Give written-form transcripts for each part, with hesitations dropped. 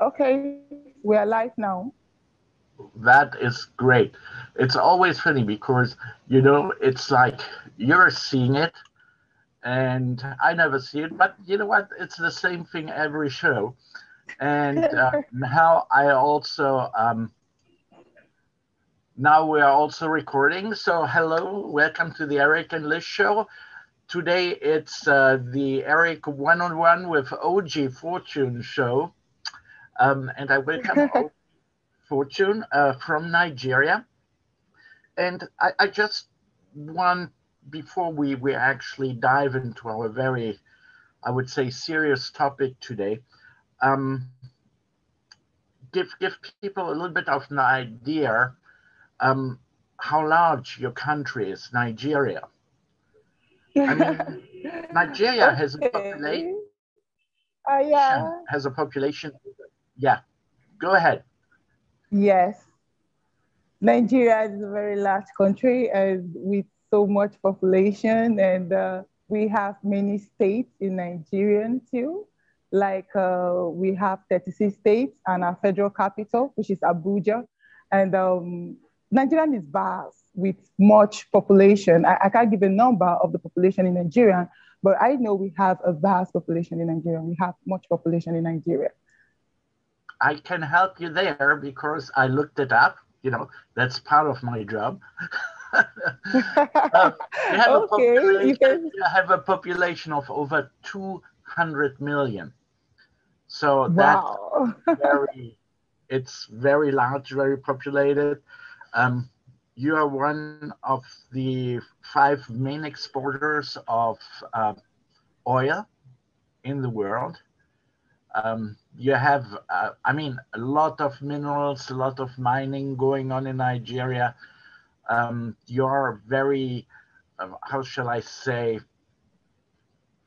Okay, we are live now. That is great. It's always funny because, it's like you're seeing it and I never see it, but you know what? It's the same thing every show. And now now we are also recording. So hello, welcome to the Eric and Liz show. Today it's the Eric one-on-one with OG Fortune show. And I welcome Fortune from Nigeria. And I just want, before we actually dive into our very, I would say, serious topic today, um, give people a little bit of an idea um, how large your country is, Nigeria. I mean, Nigeria has a Okay. population, Yeah. has a population. Yeah, go ahead. Yes. Nigeria is a very large country and with so much population, and we have many states in Nigeria too. Like we have 36 states and our federal capital, which is Abuja. And Nigeria is vast with much population. I can't give a number of the population in Nigeria, but I know we have a vast population in Nigeria. We have much population in Nigeria. I can help you there because I looked it up. That's part of my job. Um, you have a Okay, you population. can. You have a population of over 200 million. So that's Wow. very. It's very large, very populated. Um, you are one of the five main exporters of oil in the world. You have, I mean, a lot of minerals, a lot of mining going on in Nigeria. You're very, how shall I say,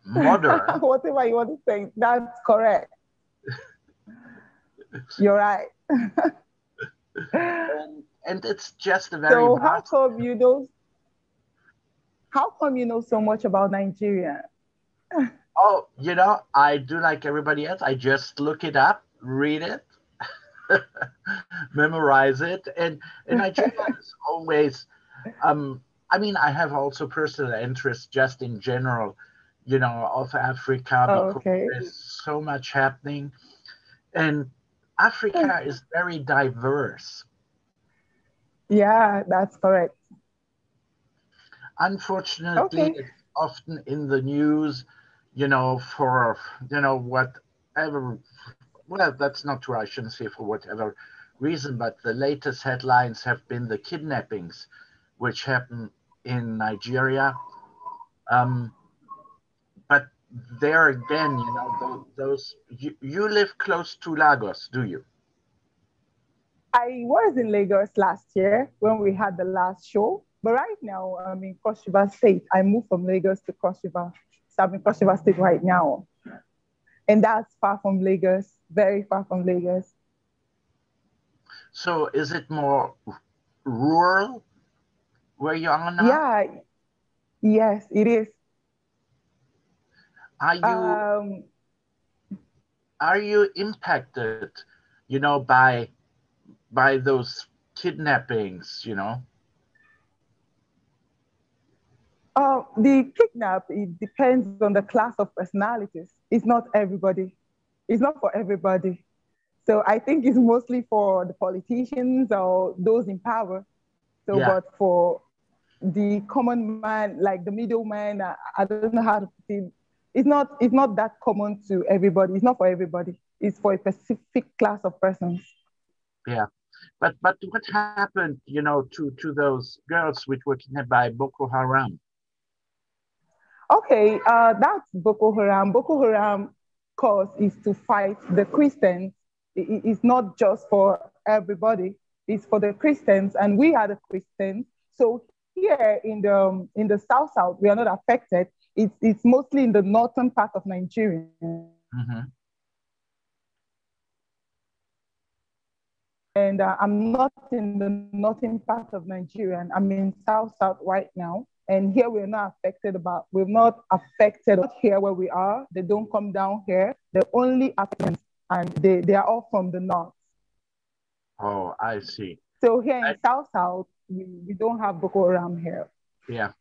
modern. Whatever you want to say, that's correct. You're right. And it's just a very So vast. how come you know so much about Nigeria? Oh, I do like everybody else. I just look it up, read it, memorize it, and Nigeria is always. I mean, I have also personal interest just in general, of Africa because Okay. there's so much happening, and Africa is very diverse. Yeah, that's correct. Unfortunately, Okay. it's often in the news, for whatever. Well, that's not true. I shouldn't say for whatever reason, but the latest headlines have been the kidnappings, which happen in Nigeria. Um, but there again, those you live close to Lagos, do you? I was in Lagos last year when we had the last show, but right now I'm in Cross River State. I moved from Lagos to Cross River. So I'm in Cross River State right now. And that's far from Lagos, very far from Lagos. So is it more rural where you are now? Yeah, yes, it is. Are you Um, are you impacted, by those kidnappings? the kidnap, it depends on the class of personalities. It's not everybody. It's not for everybody. So I think it's mostly for the politicians or those in power. So, Yeah, but for the common man, like the middleman, I don't know how to put it. It's not that common to everybody. It's not for everybody. It's for a specific class of persons. yeah. But what happened, to those girls which were kidnapped by Boko Haram? Okay, that's Boko Haram. Boko Haram cause is to fight the Christians. It's not just for everybody. It's for the Christians, and we are the Christians. So here in the South, we are not affected. It's mostly in the northern part of Nigeria. Hmm. And I'm not in the northern part of Nigeria. I'm in South right now. And here we're not affected about, we're not affected here where we are. They don't come down here. They only affect and they are all from the north. Oh, I see. So here in South, we don't have Boko Haram here. Yeah.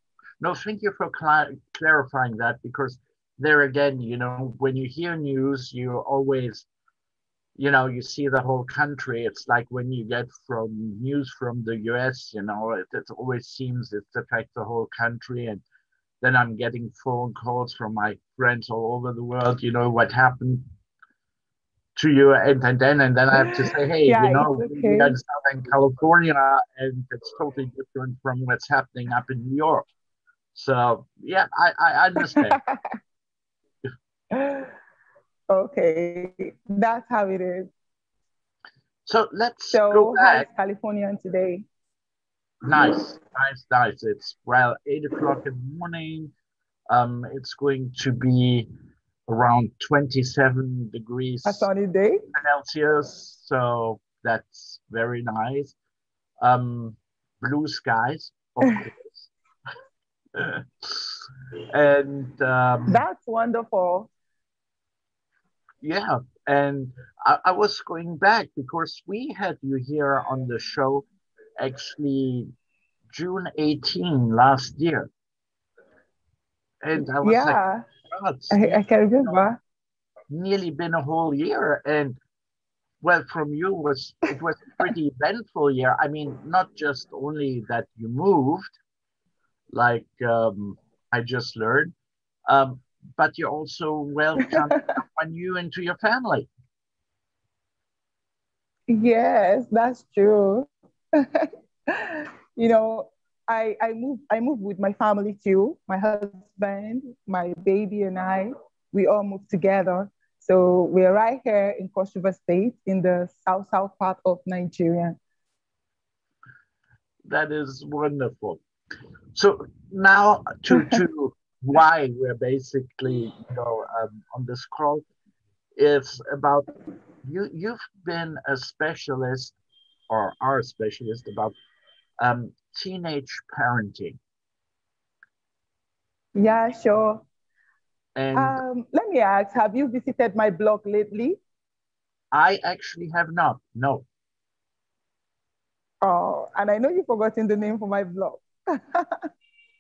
No, thank you for clarifying that, because there again, when you hear news, you always, you see the whole country. It's like when you get from news from the US, it always seems it affects the whole country. And then I'm getting phone calls from my friends all over the world, what happened to you, and then I have to say, hey, Yeah, it's we are okay. in Southern California, and it's totally different from what's happening up in New York. So yeah, I understand. Okay, that's how it is. So let's go So how is back. California today? Nice, nice, nice. It's 8 o'clock in the morning. It's going to be around 27 A degrees sunny day? Celsius, so that's very nice. Um, Blue skies, of course. And That's wonderful. yeah, and I was going back because we had you here on the show actually June 18 last year. And I was like, Yeah, God, Steve, I can remember. nearly been a whole year. And well, from you it was a pretty eventful year. I mean, not just only that you moved, like I just learned, um, but you also welcomed someone new into your family. Yes, that's true. You know, I moved with my family too. My husband, my baby, and we all moved together. So we're right here in Cross River State in the south part of Nigeria. That is wonderful. So now to why we're basically on this call is about you've been a specialist or are a specialist about teenage parenting. Yeah, sure. And Let me ask, have you visited my blog lately? I actually have not. No. Oh, and I know you've forgotten the name for my blog.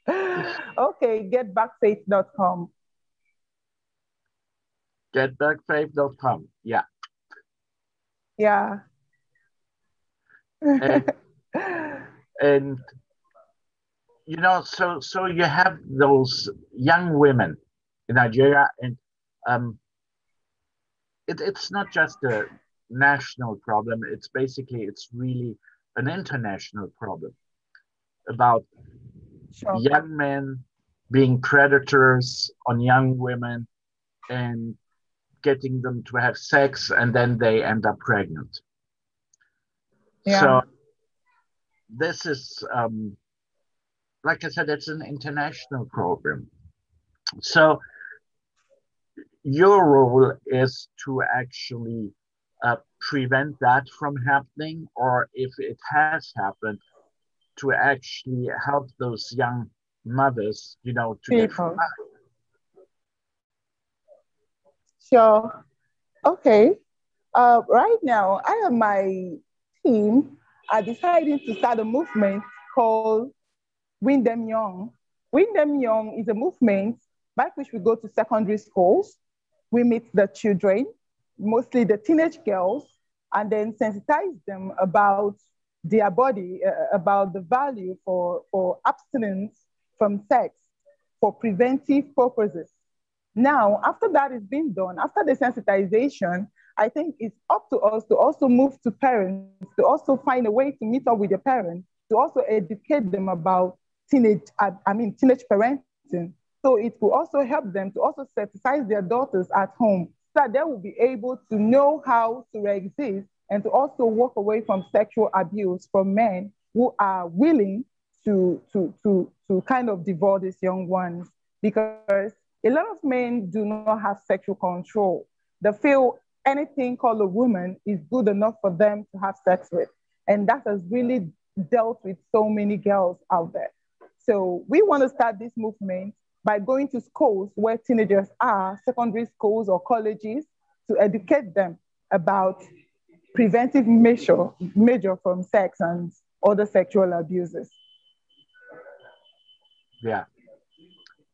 Okay, getbackfaith.com. Getbackfaith.com. Yeah. Yeah. And and so you have those young women in Nigeria, and um it's not just a national problem, it's really an international problem about Sure. young men being predators on young women and getting them to have sex, and then they end up pregnant. So Yeah. this is, like I said, it's an international problem. So your role is to actually prevent that from happening, or if it has happened, to actually help those young mothers, to get People. Sure. Okay. Right now, I and my team are deciding to start a movement called Win Them Young. Win Them Young is a movement by which we go to secondary schools. We meet the children, mostly the teenage girls, and then sensitize them about their body, about the value for abstinence from sex for preventive purposes. Now, after that is being done, after the sensitization, I think it's up to us to also move to parents, to also find a way to meet up with your parents, to also educate them about teenage parenting. So it will also help them to also sensitize their daughters at home so that they will be able to know how to exist and to also walk away from sexual abuse from men who are willing to kind of devour these young ones. Because a lot of men do not have sexual control. They feel anything called a woman is good enough for them to have sex with. And that has really dealt with so many girls out there. So we want to start this movement by going to schools where teenagers are, secondary schools or colleges, to educate them about preventive measure from sex and other sexual abuses. Yeah.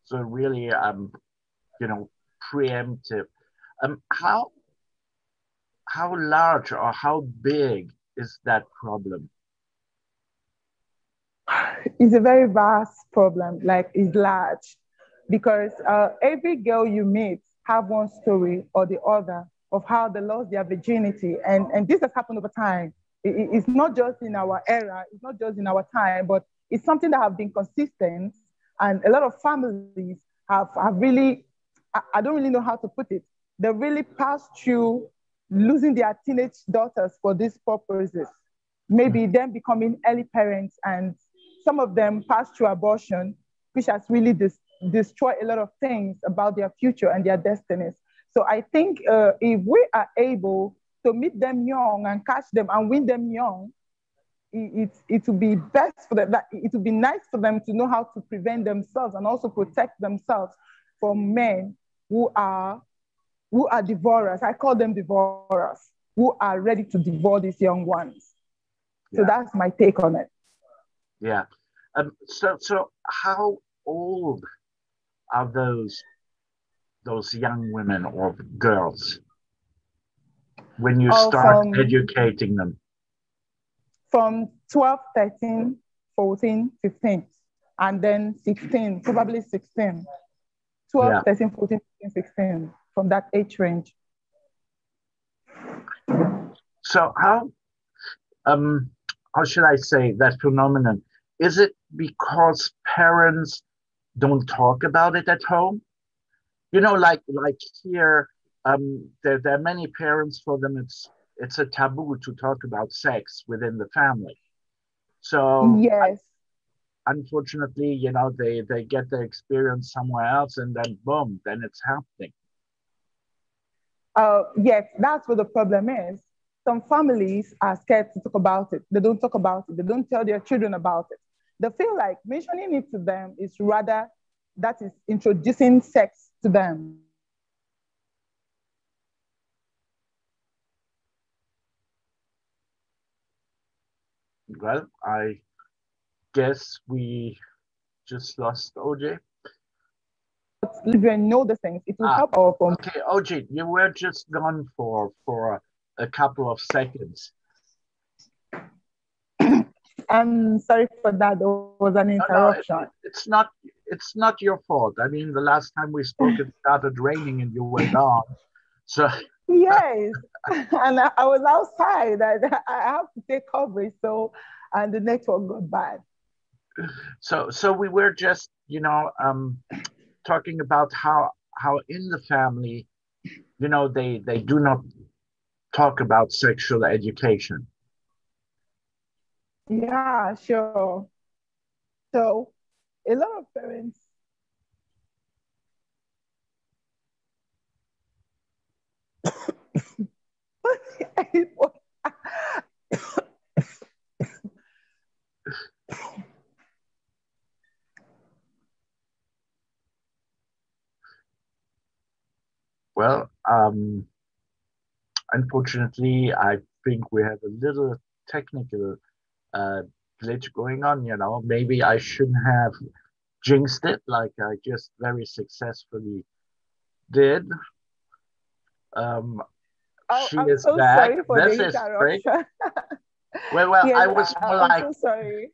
So really, preemptive. How large or how big is that problem? It's a very vast problem, like it's large, because every girl you meet have one story or the other of how they lost their virginity, and this has happened over time. It's not just in our era, it's not just in our time, but it's something that have been consistent, and a lot of families have really, I don't really know how to put it, they really passed through losing their teenage daughters for these purposes, maybe them becoming early parents, and some of them pass through abortion, which has really destroyed a lot of things about their future and their destinies. So I think if we are able to meet them young and catch them and win them young, it will be best for them. It will be nice for them to know how to prevent themselves and also protect themselves from men who are devourers. I call them devourers, who are ready to devour these young ones. So that's my take on it. Yeah. So how old are those young women or girls when you start educating them? From 12, 13, 14, 15, and then 16, probably 16. 12, 13, 14, 15, 16, from that age range. So how should I say that phenomenon? Is it because parents don't talk about it at home? Like here, there are many parents, for them it's a taboo to talk about sex within the family. So yes, unfortunately, they get their experience somewhere else, and then boom, then it's happening. Yes, that's what the problem is. Some families are scared to talk about it. They don't talk about it. They don't tell their children about it. They feel like mentioning it to them is rather that is introducing sex to them. Well, I guess we just lost OJ. Children know the things. It will help our family. Okay, OJ, you were just gone for a couple of seconds. I'm sorry for that. There was an interruption. No, it's not your fault. I mean, the last time we spoke, it started raining and you were gone. So yes, and I was outside. I have to take coverage, so and the network got bad. So we were just talking about how in the family, they do not talk about sexual education. Yeah, sure. So a lot of parents Well, unfortunately, I think we have a little technical glitch going on. Maybe I shouldn't have jinxed it like I just very successfully did. She I'm is so back. sorry for This the is great. interruption. Well, Yes, I was more I'm like, so sorry.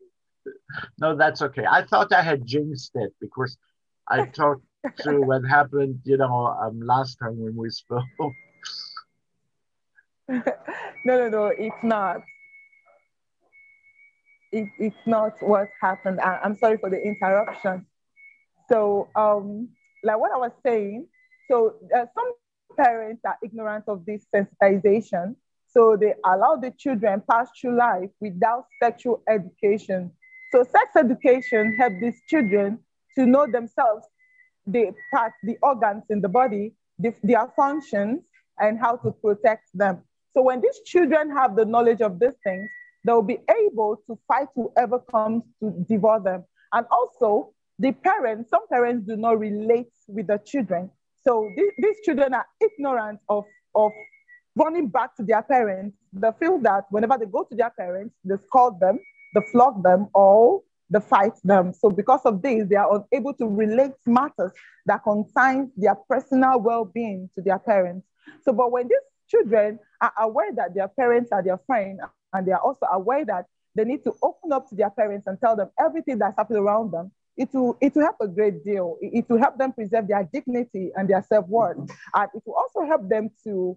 no, that's okay. I thought I had jinxed it because I talked through what happened, last time when we spoke. No, it's not. It's not what happened. I'm sorry for the interruption. So, like what I was saying, so some parents are ignorant of this sensitization. So they allow the children pass through life without sexual education. So sex education helps these children to know themselves, the parts, the organs in the body, their functions, and how to protect them. So when these children have the knowledge of these things, they'll be able to fight whoever comes to devour them. And also, some parents do not relate with the children. So these children are ignorant of running back to their parents. They feel that whenever they go to their parents, they scold them, they flog them, or they fight them. So because of this, they are unable to relate matters that concerns their personal well-being to their parents. So, but when these children are aware that their parents are their friend, and they are also aware that they need to open up to their parents and tell them everything that's happening around them, it will help a great deal. It will help them preserve their dignity and their self-worth. And it will also help them to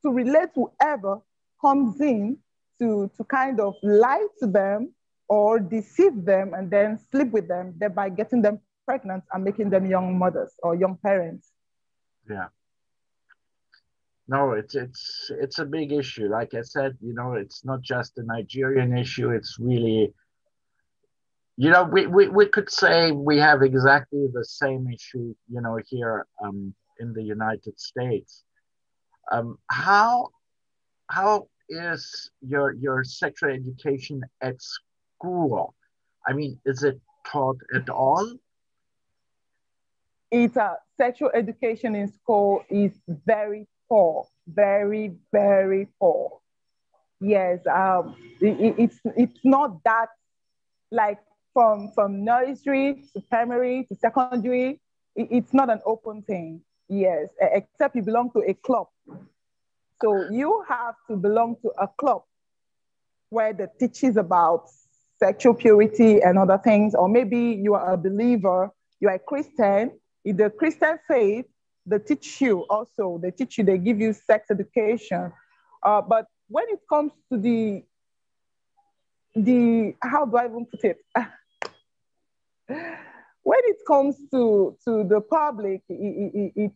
relate to whoever comes in to kind of lie to them or deceive them and then sleep with them, thereby getting them pregnant and making them young mothers or young parents. Yeah. No, it's a big issue. Like I said, it's not just a Nigerian issue. It's really, we could say we have exactly the same issue, here in the United States. How is your sexual education at school? I mean, is it taught at all? It's sexual education in school is very poor, very, very poor. Yes, it's not that like from nursery to primary to secondary. It's not an open thing. Yes, except you belong to a club. So you have to belong to a club where the teaches about sexual purity and other things, or maybe you are a believer, you are a Christian. In the Christian faith, they teach you also, they give you sex education. But when it comes to how do I even put it? When it comes to the public, it's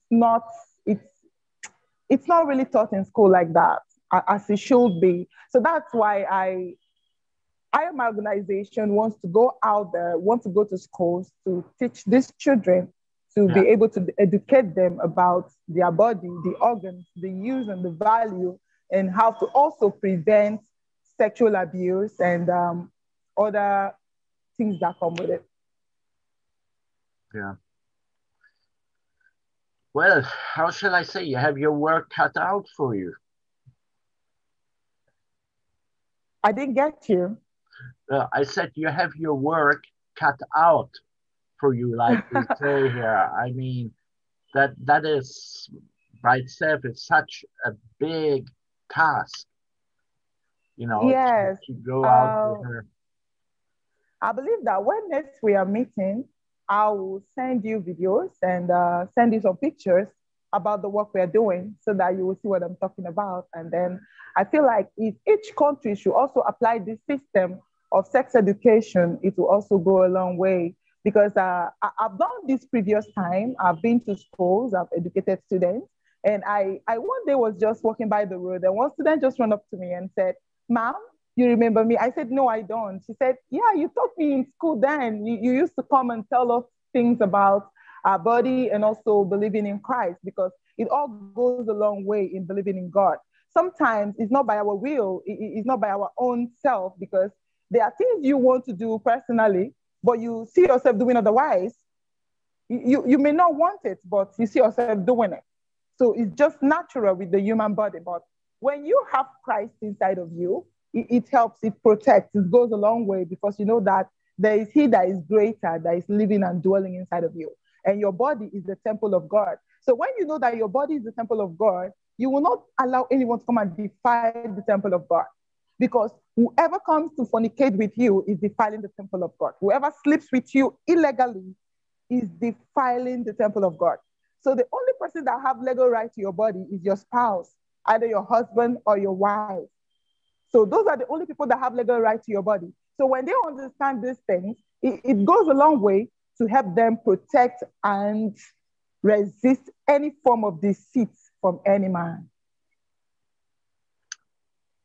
it's not really taught in school like that as it should be. So that's why my organization wants to go out there, wants to go to schools to teach these children to be able to educate them about their body, the organs, the use and the value, and how to also prevent sexual abuse and other things that come with it. Yeah. Well, how shall I say? You have your work cut out for you. I didn't get you. I said you have your work cut out for you, like we say here. I mean, that is by itself is such a big task, Yes. to go out there. I believe that when next we are meeting, I will send you videos and send you some pictures about the work we are doing so that you will see what I'm talking about. And then I feel like if each country should also apply this system of sex education, it will also go a long way. Because I've done this previous time. I've been to schools, I've educated students. And I one day was just walking by the road and one student just ran up to me and said, "Ma'am, you remember me?" I said, "No, I don't." She said, "Yeah, you taught me in school then. You used to come and tell us things about our body and also believing in Christ, because it all goes a long way in believing in God. Sometimes it's not by our will, it's not by our own self, because there are things you want to do personally, but you see yourself doing otherwise. You may not want it, but you see yourself doing it. So it's just natural with the human body. But when you have Christ inside of you, it helps, it protects, it goes a long way, because you know that there is He that is greater, that is living and dwelling inside of you. And your body is the temple of God. So when you know that your body is the temple of God, you will not allow anyone to come and defile the temple of God. Because whoever comes to fornicate with you is defiling the temple of God. Whoever sleeps with you illegally is defiling the temple of God. So the only person that have legal right to your body is your spouse, either your husband or your wife. So those are the only people that have legal right to your body. So when they understand these things, it goes a long way to help them protect and resist any form of deceit from any man.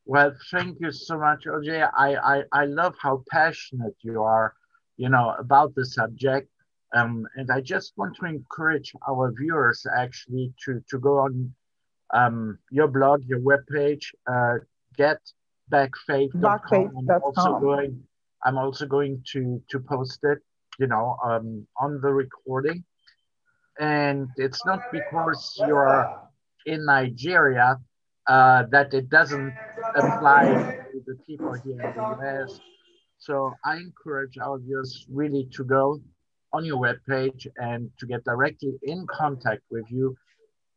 Well, thank you so much, Ojie. I love how passionate you are, about the subject. And I just want to encourage our viewers actually to go on your blog, your webpage, getbackfaith.com. Backfaith.com. I'm also going to post it, on the recording. And it's not because you're in Nigeria that it doesn't apply to the people here in the US. So I encourage our viewers really to go on your webpage and to get directly in contact with you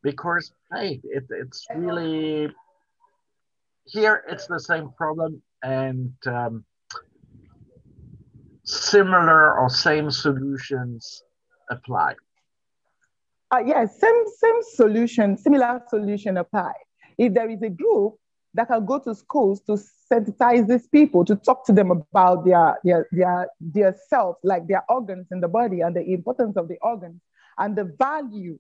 because, hey, it's really here, it's the same problem and similar or same solutions apply. Yes, same solution, similar solution apply. If there is a group that can go to schools to sensitize these people, to talk to them about their self, like their organs in the body and the importance of the organs and the value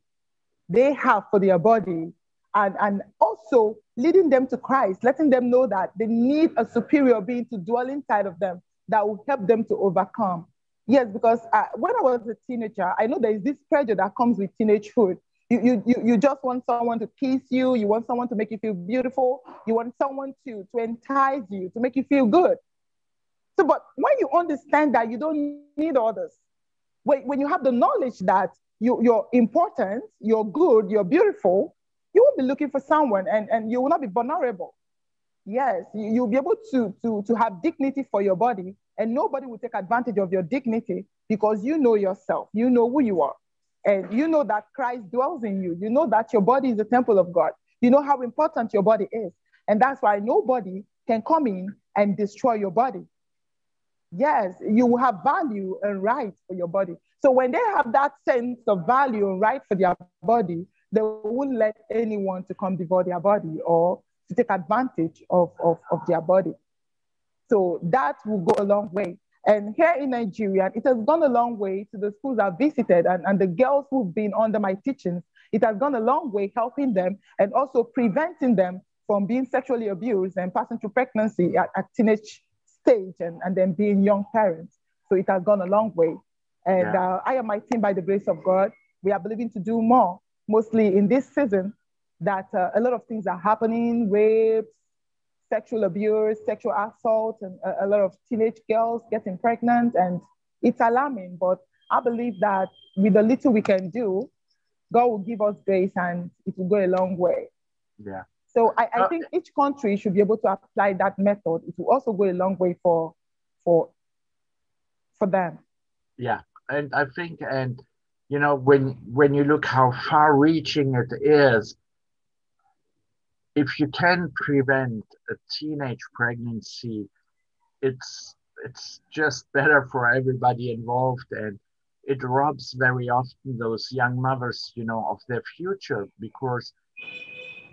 they have for their body, and also leading them to Christ, letting them know that they need a superior being to dwell inside of them that will help them to overcome. Yes, because when I was a teenager, I know there is this pressure that comes with teenage food. You just want someone to kiss you. You want someone to make you feel beautiful. You want someone to entice you, to make you feel good. So, but when you understand that you don't need others, when you have the knowledge that you're important, you're good, you're beautiful, you won't be looking for someone and you will not be vulnerable. Yes, you'll be able to have dignity for your body, and nobody will take advantage of your dignity because you know yourself, you know who you are, and you know that Christ dwells in you. You know that your body is the temple of God. You know how important your body is. And that's why nobody can come in and destroy your body. Yes, you will have value and right for your body. So when they have that sense of value and right for their body, they won't let anyone to come devour their body or to take advantage of their body. So that will go a long way. And here in Nigeria, it has gone a long way to the schools I've visited and the girls who've been under my teachings. It has gone a long way helping them and also preventing them from being sexually abused and passing through pregnancy at teenage stage and then being young parents. So it has gone a long way. And I and my team, by the grace of God, we are believing to do more, mostly in this season, that a lot of things are happening, rapes, sexual abuse, sexual assault, and a lot of teenage girls getting pregnant. And it's alarming, but I believe that with the little we can do, God will give us grace and it will go a long way. Yeah. So I think each country should be able to apply that method. It will also go a long way for them. Yeah, and I think, and you know, when you look how far-reaching it is, if you can prevent a teenage pregnancy, it's just better for everybody involved, and it robs very often those young mothers, you know, of their future because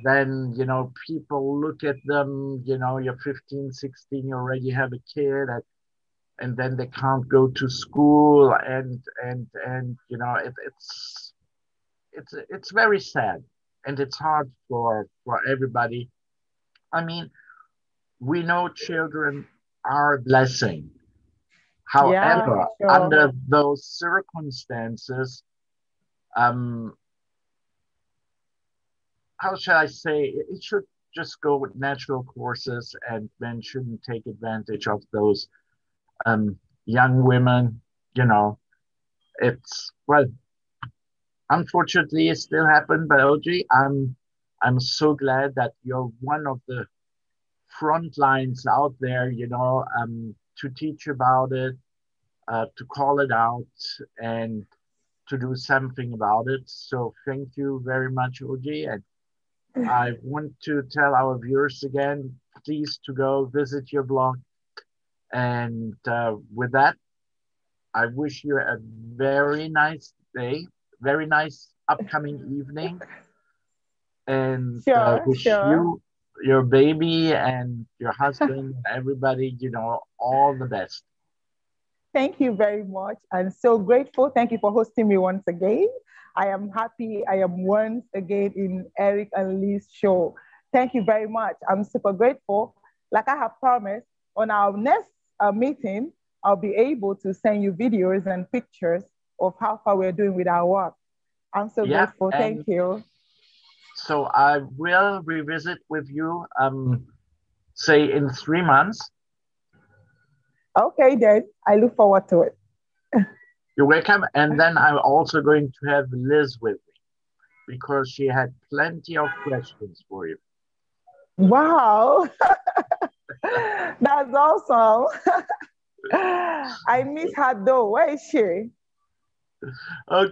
then, you know, people look at them, you know, you're 15, 16, you already have a kid, and then they can't go to school, and you know, it's very sad, and it's hard for everybody. I mean, we know children are a blessing. Yeah, However, sure. under those circumstances, um, how shall I say, it should just go with natural courses, and men shouldn't take advantage of those young women. You know, it's well, unfortunately, it still happened. But Ojie, I'm so glad that you're one of the front lines out there. You know, to teach about it, to call it out, and to do something about it. So thank you very much, Ojie, and I want to tell our viewers again, please to go visit your blog. And with that, I wish you a very nice day, very nice upcoming evening, and Sure, wish sure. you, your baby, and your husband, and everybody, you know, all the best. Thank you very much. I'm so grateful. Thank you for hosting me once again. I am happy I am once again in Eric and Lee's show. Thank you very much. I'm super grateful. Like I have promised, on our next meeting, I'll be able to send you videos and pictures of how far we're doing with our work. I'm so Yeah, grateful. Thank and you. so I will revisit with you, say in 3 months. Okay, then. I look forward to it. You're welcome. And then I'm also going to have Liz with me because she had plenty of questions for you. Wow. That's awesome. I miss her though. Where is she?